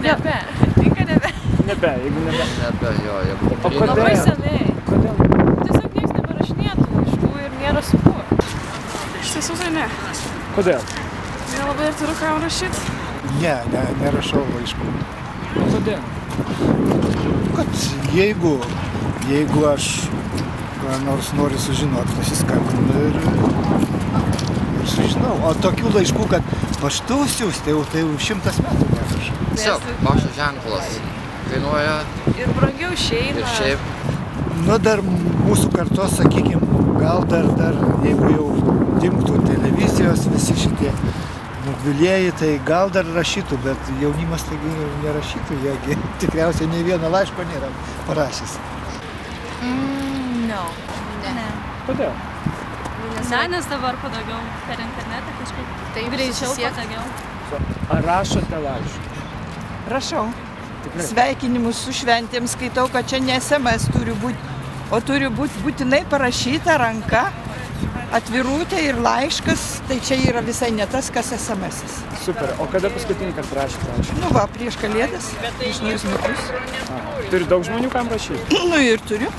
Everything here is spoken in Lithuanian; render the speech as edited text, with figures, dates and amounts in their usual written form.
Kodėl? Nebe, jeigu nebe. Nebe, jo, jeigu O kodėl? Labai senai. Kodėl? Tiesiog niekas neberašinėtų laiškų ir nėra su kuo. Iš tiesų tai ne. Kodėl? Nelabai ir turiu ką rašyti. Nerašau laiškų. O kodėl? Kad jeigu aš ką nors noriu sužinoti, pasiskambinu ir sužinau. O tokių laiškų, kad paštu siųsti, tai jau 100 metų nerašau. tiesiog pašto ženklas kainuoja Ir brangiau išeina. ir šiaip. Nu, dar mūsų kartos, sakykim, gal dar, jeigu jau dingtų televizijos visi šitie mobilieji, tai gal dar rašytų, bet jaunimas taigi nerašytų, jie tikriausiai nei vieno laiško nėra parašęs. No. Ne. Kodėl? Nes dabar patogiau per internetą kažkaip. Taip, Greičiau, susisiekt. patogiau. Ar rašote laišką? Rašau. Tikrai? Sveikinimus su šventėm skaitau, kad čia ne SMS turi būti, o turi būti būtinai parašyta ranka, atvirutė ir laiškas, tai čia yra visai ne tas, kas SMS. Super. O kada paskutinį kartą rašėte laišką? Nu va, prieš Kalėdas, prieš naujus metus. Turi daug žmonių, kam rašyti? Nu ir turiu.